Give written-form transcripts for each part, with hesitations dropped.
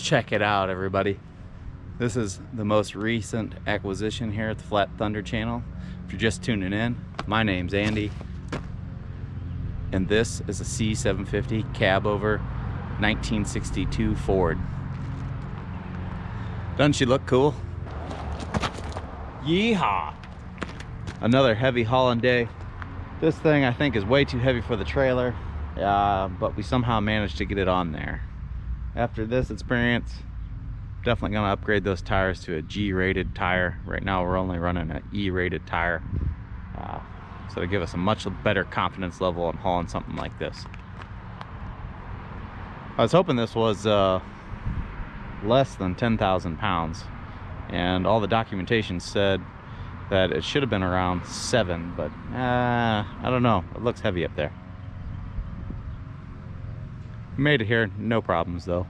Check it out, everybody. This is the most recent acquisition here at the Flat Thunder channel. If you're just tuning in, my name's Andy, and this is a C750 Cabover 1962 Ford. Doesn't she look cool? Yeehaw! Another heavy hauling day. This thing I think is way too heavy for the trailer, but we somehow managed to get it on there. After this experience, definitely gonna upgrade those tires to a G-rated tire. Right now we're only running an E-rated tire, so to give us a much better confidence level on hauling something like this. I was hoping this was less than 10,000 pounds, and all the documentation said that it should have been around 7, but I don't know, it looks heavy up there. We made it here, no problems though.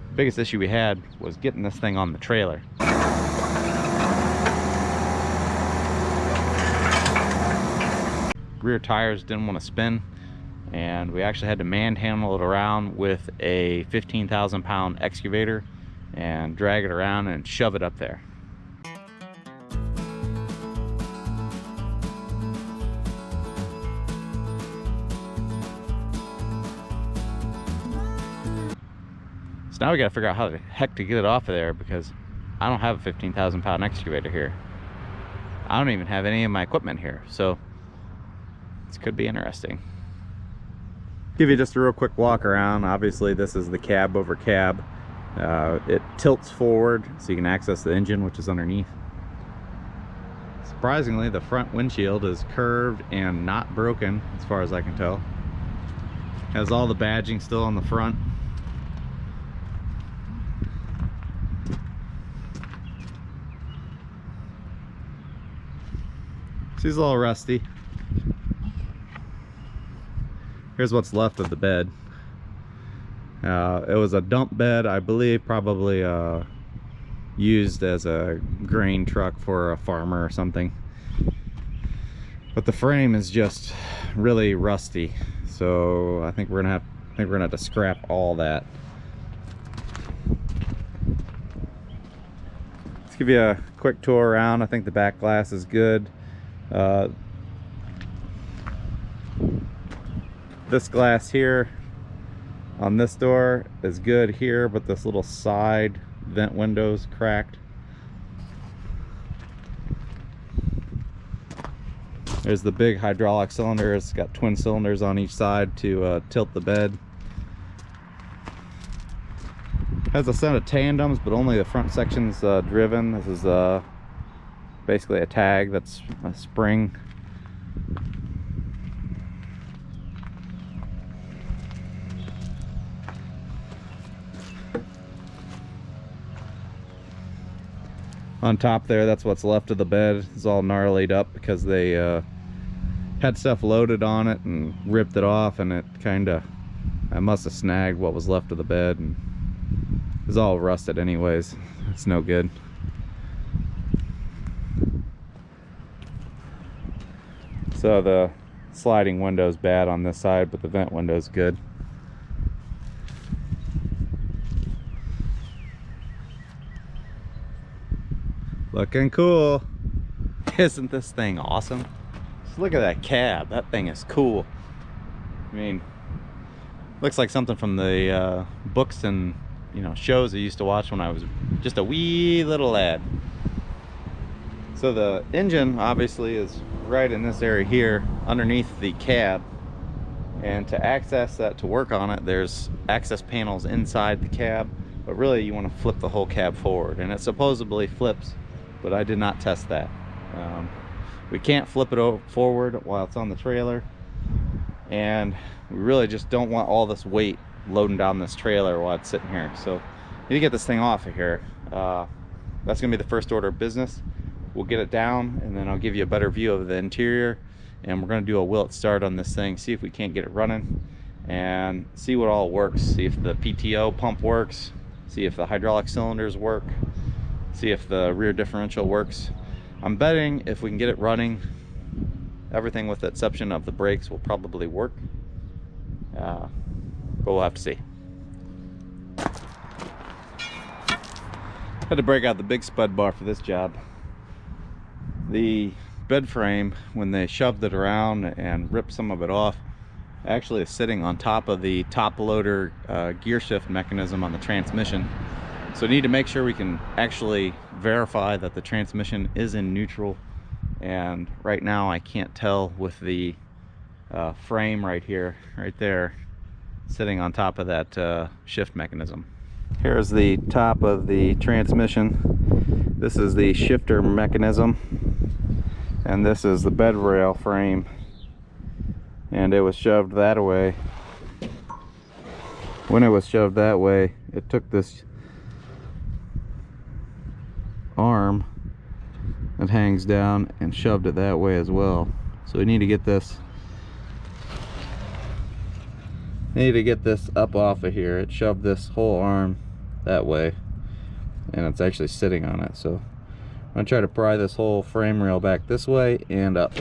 The biggest issue we had was getting this thing on the trailer. Rear tires didn't want to spin, and we actually had to manhandle it around with a 15,000 pound excavator and drag it around and shove it up there. So now we got to figure out how the heck to get it off of there, because I don't have a 15,000 pound excavator here. I don't even have any of my equipment here, so this could be interesting. Give you just a real quick walk around. Obviously this is the cab over cab. It tilts forward so you can access the engine, which is underneath. Surprisingly, the front windshield is curved and not broken as far as I can tell. Has all the badging still on the front. She's a little rusty. Here's what's left of the bed. It was a dump bed, I believe, probably used as a grain truck for a farmer or something. But the frame is just really rusty, so I think we're gonna have to scrap all that. Let's give you a quick tour around. I think the back glass is good. This glass here on this door is good here, but this little side vent window's cracked. There's the big hydraulic cylinder. It's got twin cylinders on each side to tilt the bed. Has a set of tandems, but only the front section's driven. This is basically a tag that's a spring. On top there, that's what's left of the bed. It's all gnarlied up because they had stuff loaded on it and ripped it off, and I must have snagged what was left of the bed, and it was all rusted anyways. It's no good. So the sliding window's bad on this side, but the vent window's good. Looking cool. Isn't this thing awesome? Just look at that cab. That thing is cool. I mean, looks like something from the books and shows I used to watch when I was just a wee little lad. So the engine obviously is right in this area here underneath the cab, and to access that, to work on it, there's access panels inside the cab, but really you want to flip the whole cab forward, and it supposedly flips, but I did not test that. We can't flip it forward while it's on the trailer, and we really just don't want all this weight loading down this trailer while it's sitting here. So you need to get this thing off of here. That's gonna be the first order of business. We'll get it down, and then I'll give you a better view of the interior, and we're gonna do a will it start on this thing, see if we can't get it running, and see what all works. See if the PTO pump works, see if the hydraulic cylinders work, see if the rear differential works. I'm betting if we can get it running, everything with the exception of the brakes will probably work, but we'll have to see. Had to break out the big spud bar for this job. The bed frame, when they shoved it around and ripped some of it off, actually is sitting on top of the top loader gear shift mechanism on the transmission. So we need to make sure we can actually verify that the transmission is in neutral, and right now I can't tell with the frame right here, right there, sitting on top of that shift mechanism. Here's the top of the transmission. This is the shifter mechanism, and this is the bed rail frame, and it was shoved that way. When it was shoved that way, it took this arm that hangs down and shoved it that way as well. So we need to get this up off of here. It shoved this whole arm that way, and it's actually sitting on it. So I'm gonna try to pry this whole frame rail back this way and up.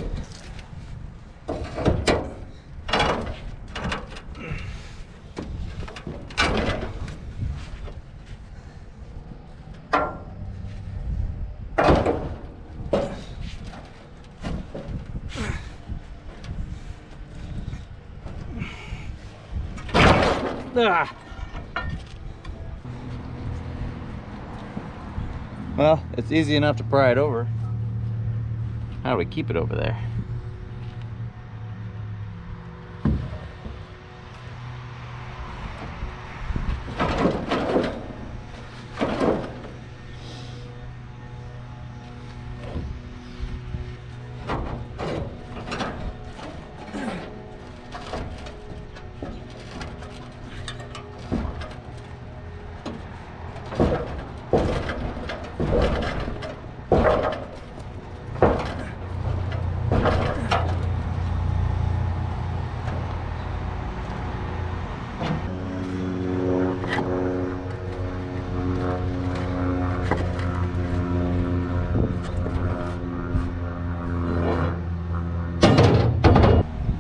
Ah. Well, it's easy enough to pry it over. How do we keep it over there?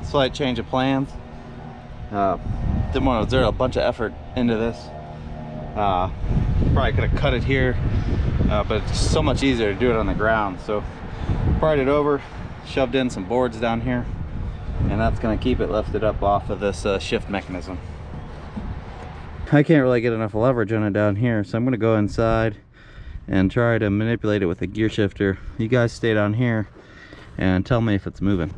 Slight change of plans. Didn't want to exert a bunch of effort into this. Probably could have cut it here, but it's so much easier to do it on the ground. So pried it over, shoved in some boards down here, and that's going to keep it lifted up off of this shift mechanism. I can't really get enough leverage on it down here, so I'm going to go inside and try to manipulate it with a gear shifter. You guys stay down here and tell me if it's moving.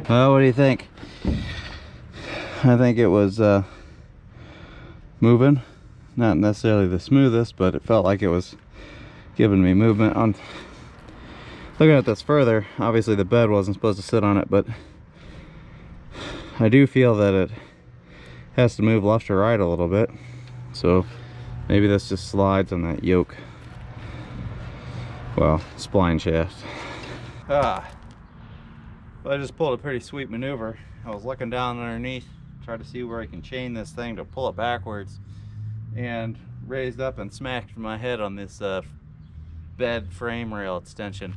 Well, what do you think? I think it was moving. Not necessarily the smoothest, but it felt like it was giving me movement. On looking at this further, obviously the bed wasn't supposed to sit on it, but I do feel that it has to move left or right a little bit. So maybe this just slides on that yoke. Well, spline shaft. Well, I just pulled a pretty sweet maneuver. I was looking down underneath, tried to see where I can chain this thing to pull it backwards, and raised up and smacked my head on this bed frame rail extension.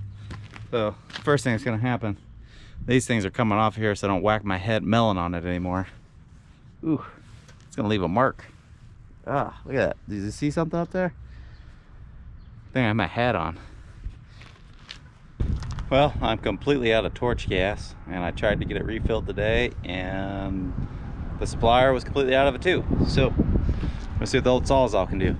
So first thing that's gonna happen, these things are coming off here so I don't whack my head melon on it anymore. Ooh, it's gonna leave a mark. Ah, look at that. Did you see something up there? I think I have my hat on. Well, I'm completely out of torch gas, and I tried to get it refilled today, and the supplier was completely out of it too. So let's see what the old Sawzall can do.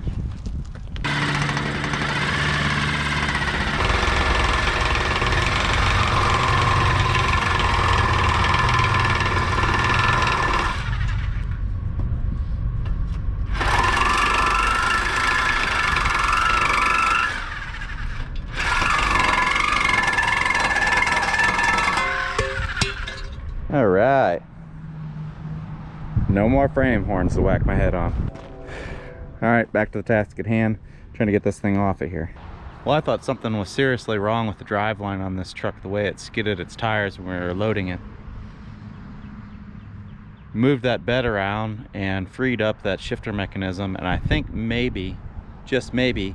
All right. No more frame horns to whack my head on. All right, back to the task at hand. Trying to get this thing off of here. Well, I thought something was seriously wrong with the driveline on this truck, the way it skidded its tires when we were loading it. Moved that bed around and freed up that shifter mechanism, and I think maybe, just maybe,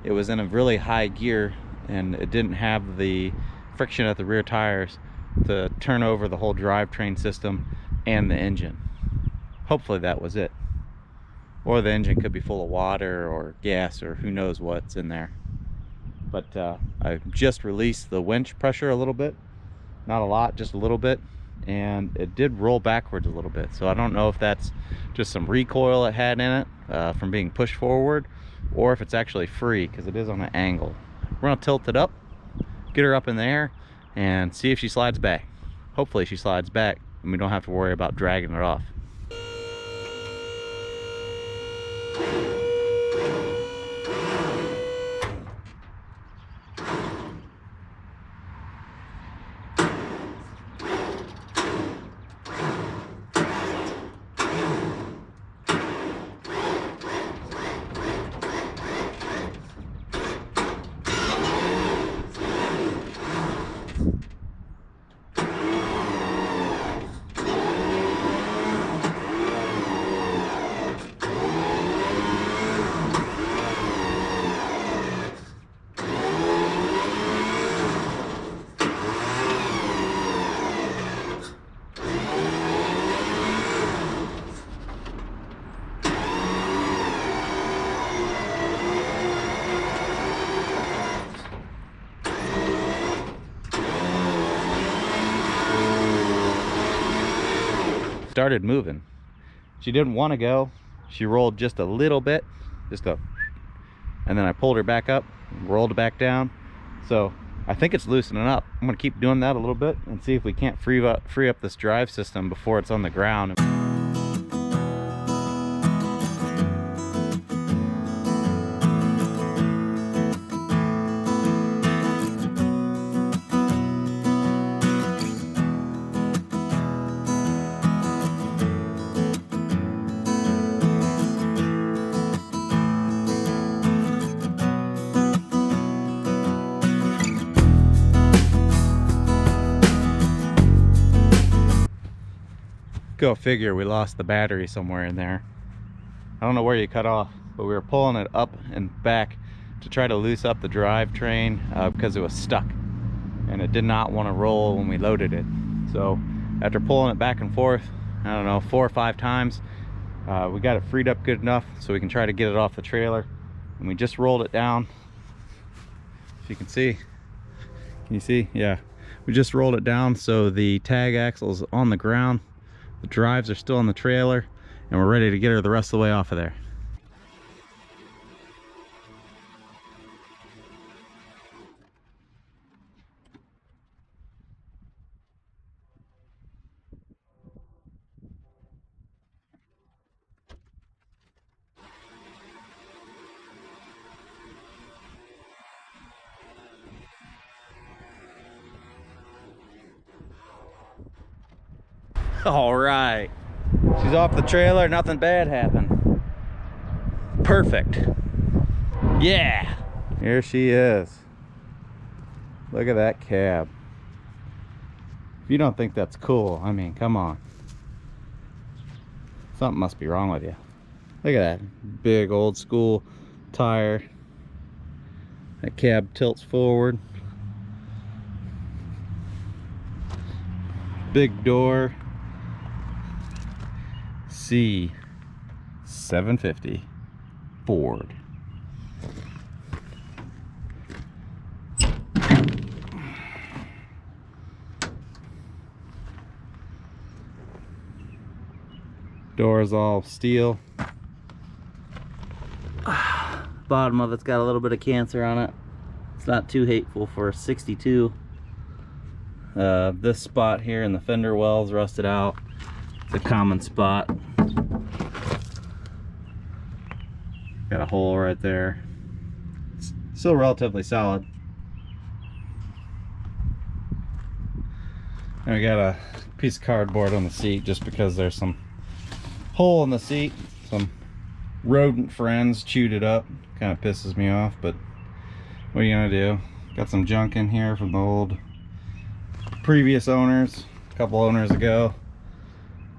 it was in a really high gear and it didn't have the friction at the rear tires to turn over the whole drivetrain system and the engine. Hopefully that was it. Or the engine could be full of water or gas or who knows what's in there. But I just released the winch pressure a little bit. Not a lot, just a little bit. And it did roll backwards a little bit. So I don't know if that's just some recoil it had in it from being pushed forward, or if it's actually free, because it is on an angle. We're gonna tilt it up, get her up in the air, and see if she slides back. Hopefully she slides back and we don't have to worry about dragging it off. Started moving. She didn't want to go. She rolled just a little bit, and then I pulled her back up, rolled it back down. So I think it's loosening up. I'm gonna keep doing that a little bit and see if we can't free up this drive system before it's on the ground. Go figure, we lost the battery somewhere in there. I don't know where you cut off, but we were pulling it up and back to try to loose up the drivetrain because it was stuck and it did not want to roll when we loaded it. So after pulling it back and forth, I don't know, 4 or 5 times, we got it freed up good enough so we can try to get it off the trailer. And we just rolled it down. If you can see, can you see? Yeah, we just rolled it down so the tag axle is on the ground. The drives are still on the trailer, and we're ready to get her the rest of the way off of there. All right, she's off the trailer, nothing bad happened. Perfect. Yeah, here she is. Look at that cab. If you don't think that's cool, I mean, come on. Something must be wrong with you. Look at that big old school tire. That cab tilts forward. Big door. C750 Ford. Doors all steel. Bottom of it's got a little bit of cancer on it. It's not too hateful for a 62. This spot here in the fender wells rusted out. It's a common spot. Got a hole right there. It's still relatively solid. And we got a piece of cardboard on the seat just because there's some hole in the seat. Some rodent friends chewed it up. Kind of pisses me off, but what are you gonna do? Got some junk in here from the old previous owners, a couple owners ago.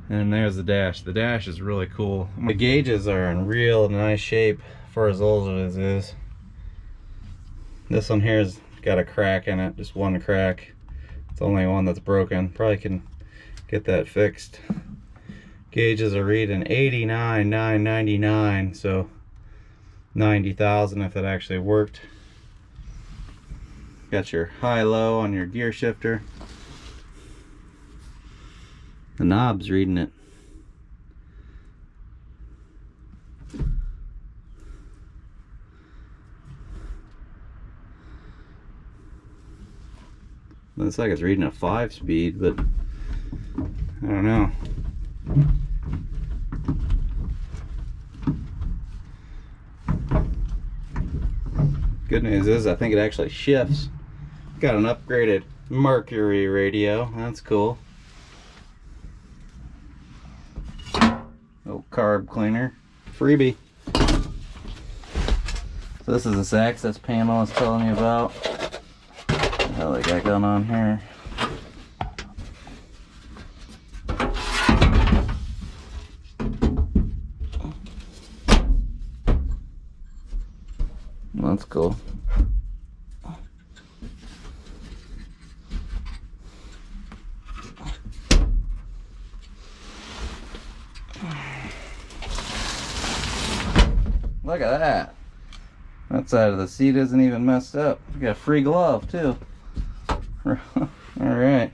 And there's the dash. The dash is really cool. The gauges are in real nice shape for as old as it is. This one here's got a crack in it, just one crack. It's the only one that's broken. Probably can get that fixed. Gauges are reading 89,999, so 90,000 if it actually worked. Got your high-low on your gear shifter. The knob's reading it. Looks like it's reading a 5-speed, but I don't know. Good news is I think it actually shifts. Got an upgraded Mercury radio. That's cool. Oh, carb cleaner. Freebie. So this is this access panel I was telling you about. What the hell they got going on here? That's cool. Look at that. That side of the seat isn't even messed up. You got a free glove too. Alright.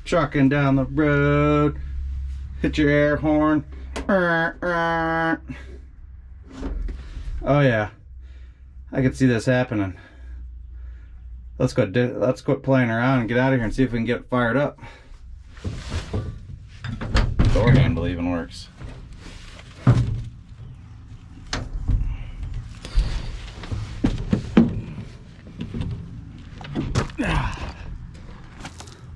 Trucking down the road. Hit your air horn. Oh yeah, I could see this happening. Let's quit playing around and get out of here and see if we can get it fired up. Door handle even works.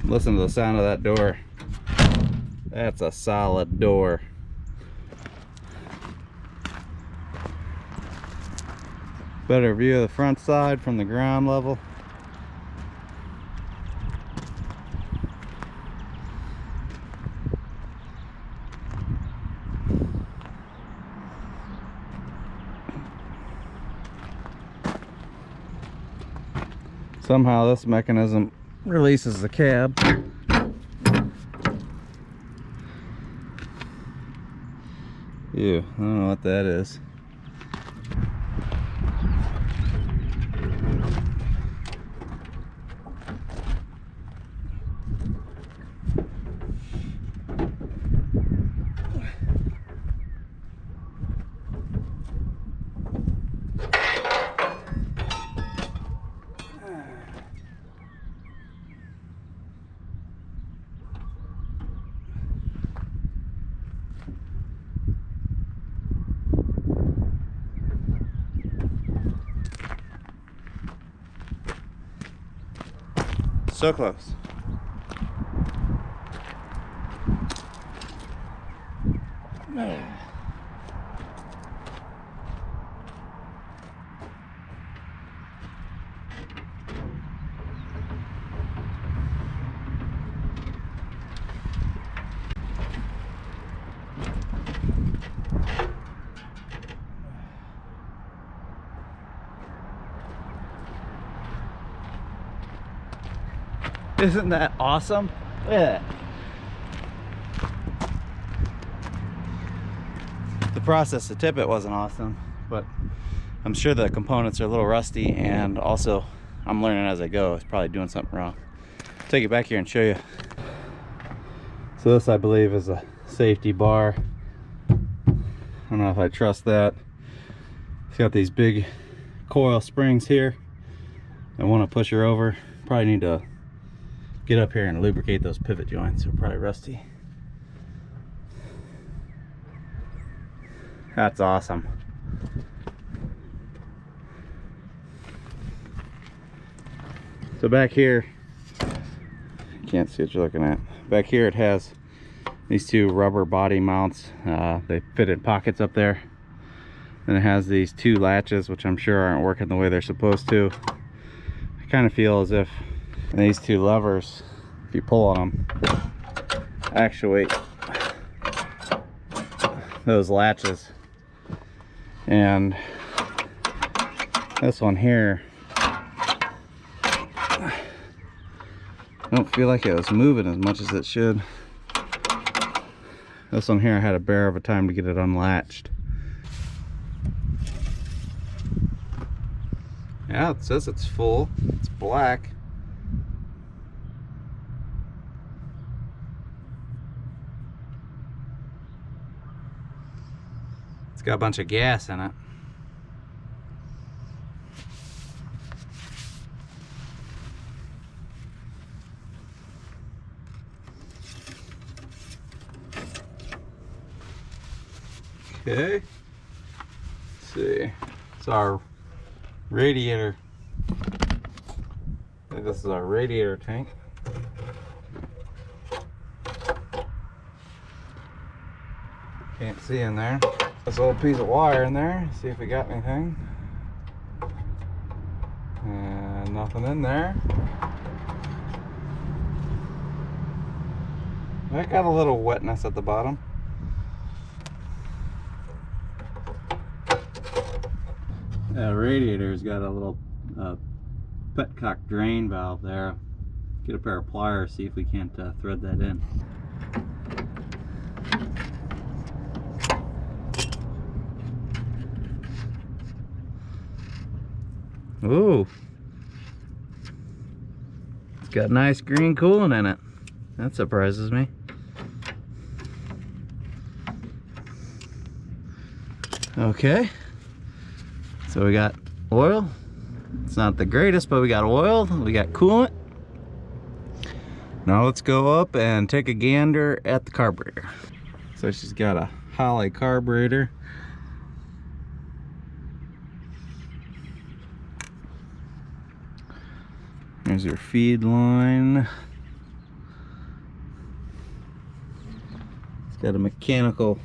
Listen to the sound of that door. That's a solid door. Better view of the front side from the ground level. Somehow this mechanism releases the cab. Ew, I don't know what that is. So close. Isn't that awesome? Yeah. The process to tip it wasn't awesome, but I'm sure the components are a little rusty, and also I'm learning as I go. It's probably doing something wrong. I'll take it back here and show you. So this, I believe, is a safety bar. I don't know if I trust that. It's got these big coil springs here. I want to push her over. Probably need to get up here and lubricate those pivot joints. They're probably rusty. That's awesome. So back here, you can't see what you're looking at. Back here it has these two rubber body mounts. They fit in pockets up there. And it has these two latches, which I'm sure aren't working the way they're supposed to. I kind of feel as if these two levers, if you pull on them, actuate those latches. And this one here, I don't feel like it was moving as much as it should. This one here, I had a bear of a time to get it unlatched. Yeah, it says it's full. It's black. It's got a bunch of gas in it. Okay. Let's see. It's our radiator. I think this is our radiator tank. Can't see in there. This little piece of wire in there. See if we got anything. And nothing in there. I got a little wetness at the bottom. That radiator's got a little petcock drain valve there. Get a pair of pliers, see if we can't thread that in. Ooh, it's got nice green coolant in it. That surprises me. Okay. So we got oil. It's not the greatest, but we got oil, we got coolant. Now let's go up and take a gander at the carburetor. So she's got a Holley carburetor. There's your feed line. It's got a mechanical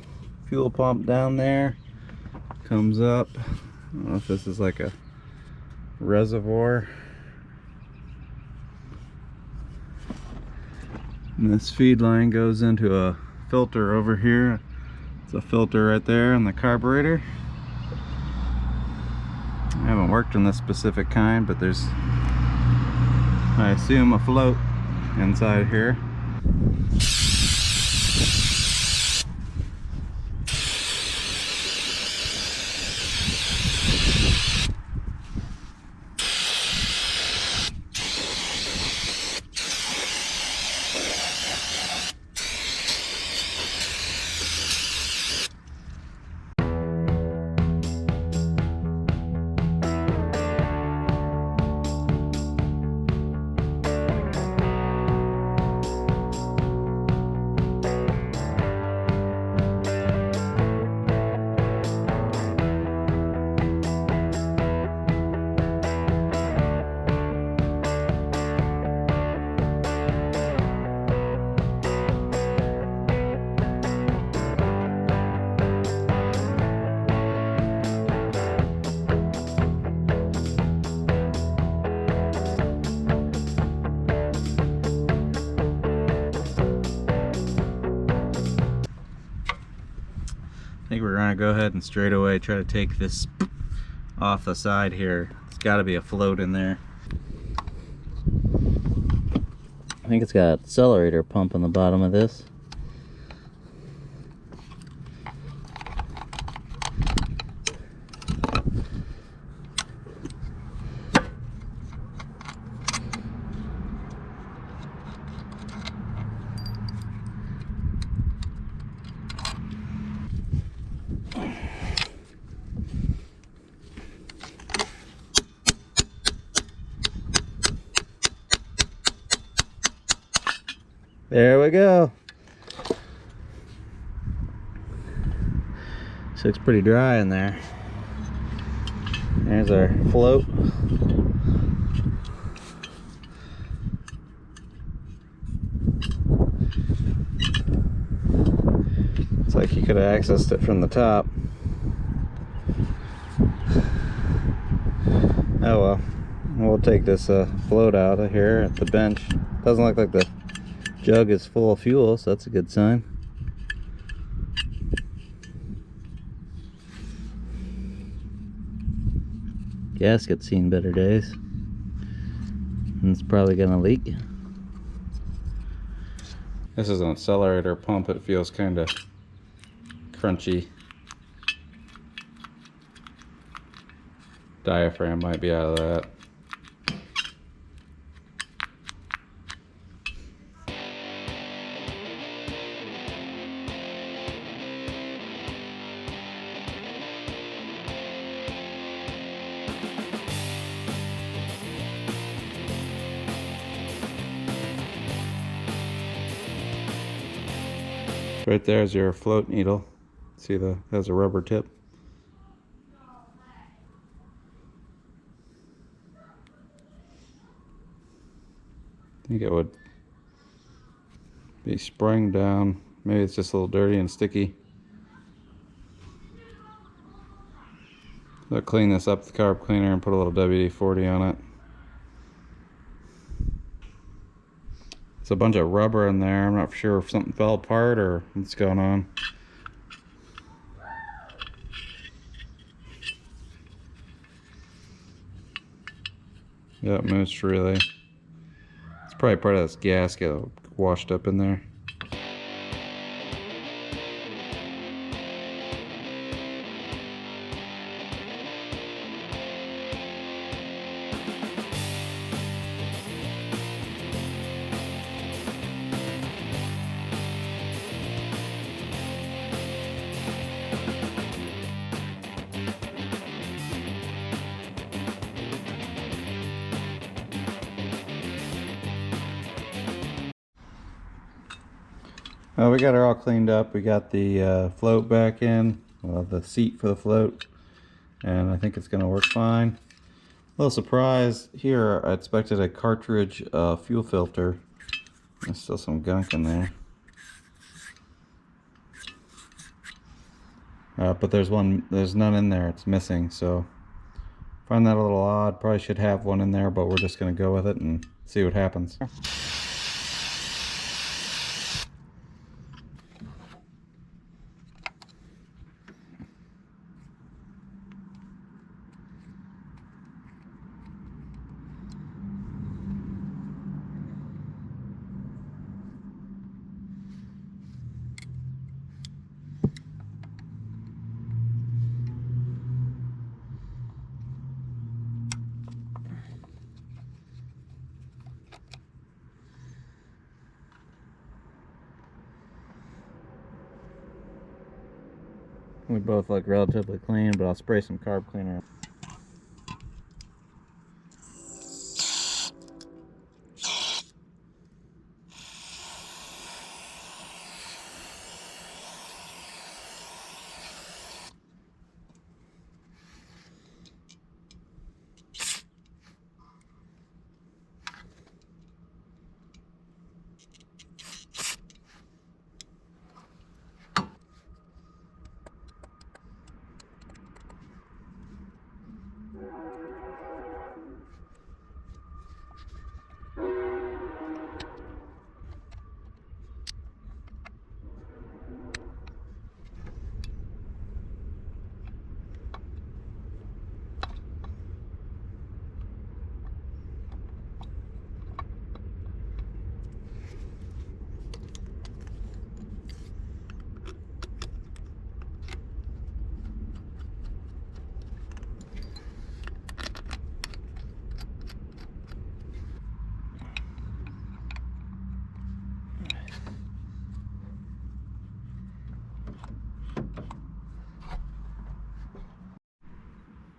fuel pump down there. Comes up. I don't know if this is like a reservoir. And this feed line goes into a filter over here. It's a filter right there in the carburetor. I haven't worked on this specific kind, but there's, I assume, a float inside here. I think we're gonna go ahead and straight away try to take this off the side here. It's got to be a float in there. I think it's got an accelerator pump on the bottom of this. There we go. This looks pretty dry in there. There's our float. like you could have accessed it from the top. Oh well, we'll take this float out of here at the bench. Doesn't look like the jug is full of fuel, so that's a good sign. Gasket's seen better days, and it's probably gonna leak. This is an accelerator pump. It feels kind of crunchy. Diaphragm might be out of that. Right there's your float needle. See, has a rubber tip. I think it would be spraying down. Maybe it's just a little dirty and sticky. I'll clean this up with the carb cleaner and put a little WD-40 on it. It's a bunch of rubber in there. I'm not sure if something fell apart or what's going on. Yeah, it moves freely. It's probably part of this gasket washed up in there. Well, we got her all cleaned up. We got the float back in, well, the seat for the float, and I think it's going to work fine. A little surprise here, I expected a cartridge fuel filter. There's still some gunk in there. But there's none in there. It's missing, so find that a little odd. Probably should have one in there, but we're just going to go with it and see what happens. We both look relatively clean, but I'll spray some carb cleaner.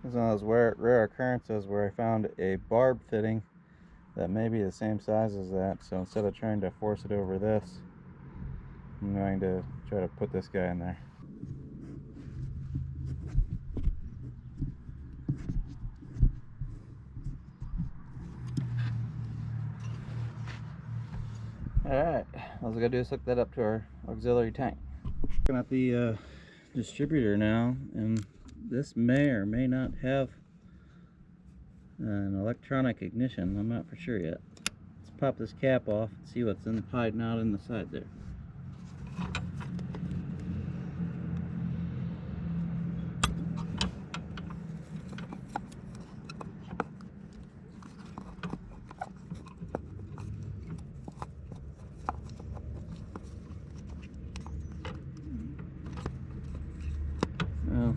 This is one of those rare occurrences where I found a barb fitting that may be the same size as that, so instead of trying to force it over this, I'm going to try to put this guy in there. Alright, all we gotta do is hook that up to our auxiliary tank. Looking at the distributor now, and this may or may not have an electronic ignition. I'm not for sure yet. Let's pop this cap off and see what's hiding out in the side there. Well,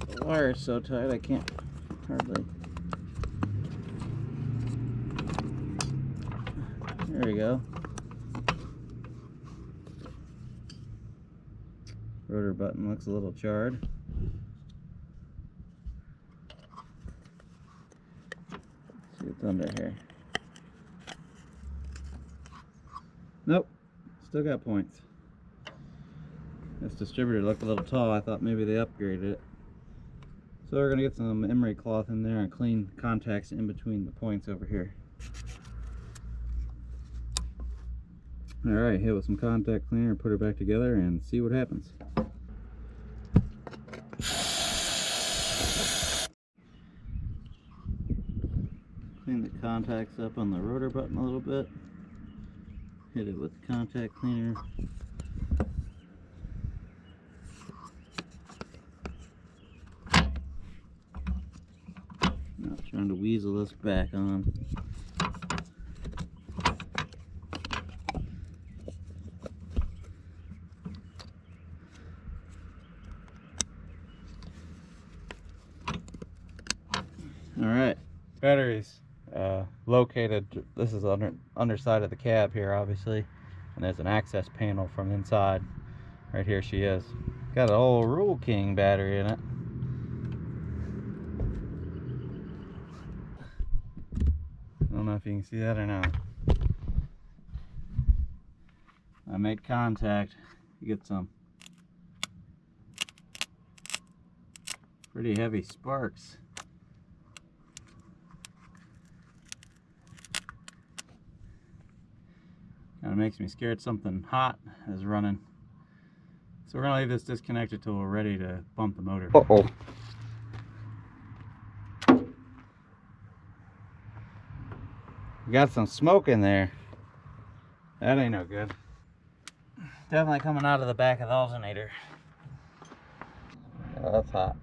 the wire is so tight I can't hardly. There we go. Rotor button looks a little charred. Let's see what's under here. Nope, still got points. This distributor looked a little tall. I thought maybe they upgraded it. So we're gonna get some emery cloth in there and clean contacts in between the points over here. Alright, hit with some contact cleaner, put her back together and see what happens. Clean the contacts up on the rotor button a little bit. Hit it with contact cleaner. Now trying to weasel this back on. Alright, batteries located. This is underside of the cab here, obviously, and there's an access panel from inside. Right here she is. Got an old Rule King battery in it. I don't know if you can see that or not. I make contact, you get some pretty heavy sparks. Kind of makes me scared something hot is running. So we're gonna leave this disconnected till we're ready to bump the motor. Uh-oh. We got some smoke in there. That ain't no good. Definitely coming out of the back of the alternator. Oh, that's hot.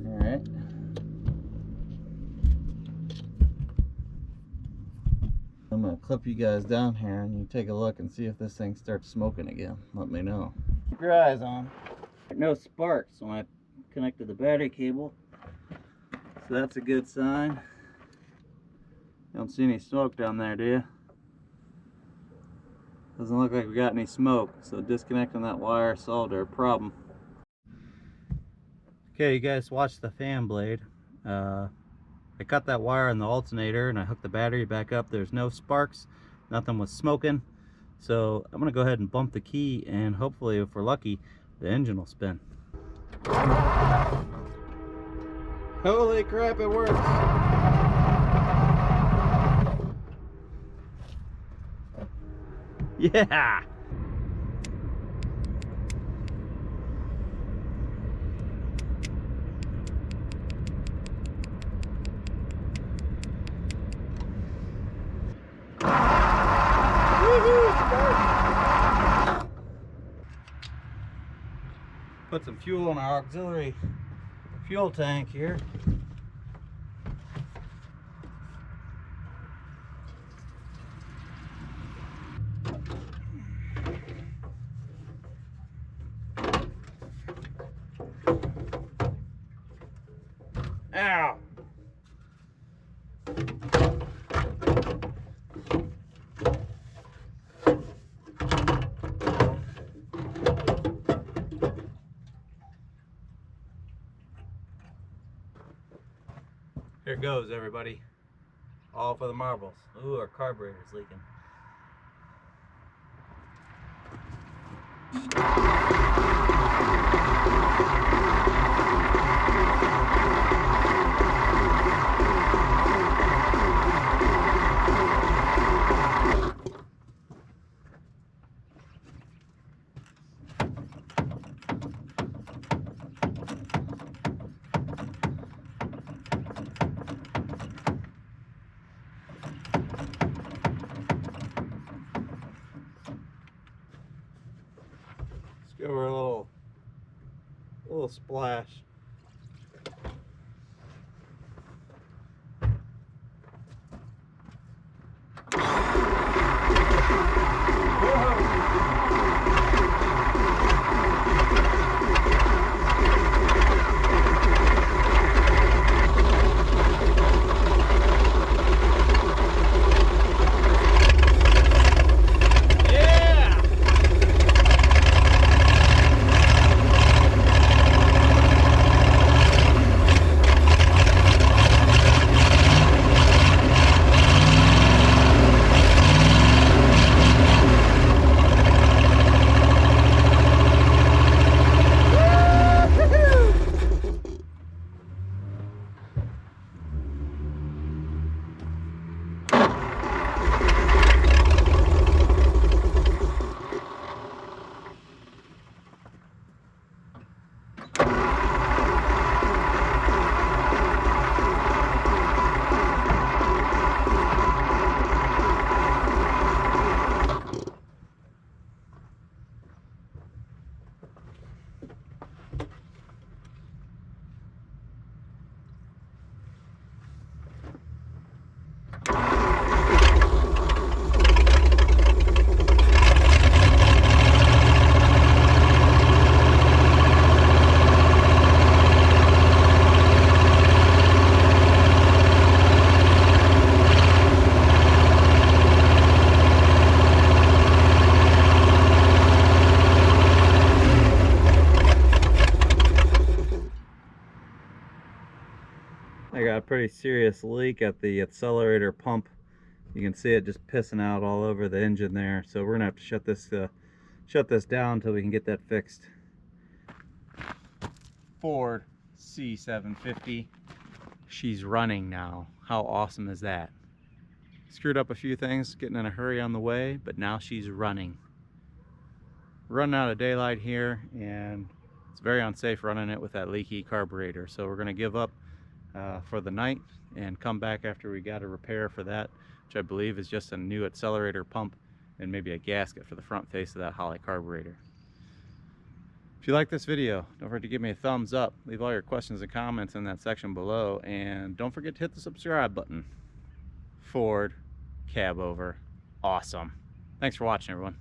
Alright. I'm gonna clip you guys down here and you take a look and see if this thing starts smoking again. Let me know. Keep your eyes on. No sparks when I connected the battery cable, so that's a good sign. You don't see any smoke down there, do you? Doesn't look like we got any smoke, so disconnecting that wire solved our problem. Okay, you guys watch the fan blade. I cut that wire in the alternator and I hooked the battery back up. There's no sparks, nothing was smoking. So I'm gonna go ahead and bump the key and hopefully, if we're lucky, the engine will spin. Holy crap, it works! Yeah! Put some fuel in our auxiliary fuel tank here. Ow! Here goes, everybody. All for the marbles. Ooh, our carburetor's leaking. Let's give her a little splash. I got a pretty serious leak at the accelerator pump. You can see it just pissing out all over the engine there. So we're gonna have to shut this down until we can get that fixed. Ford C750. She's running now. How awesome is that? Screwed up a few things, getting in a hurry on the way, but now she's running. Running out of daylight here, and it's very unsafe running it with that leaky carburetor. So we're gonna give up for the night and come back after we got a repair for that, which I believe is just a new accelerator pump and maybe a gasket for the front face of that Holly carburetor. If you like this video, don't forget to give me a thumbs up, leave all your questions and comments in that section below, and don't forget to hit the subscribe button. Ford Cabover, awesome. Thanks for watching, everyone.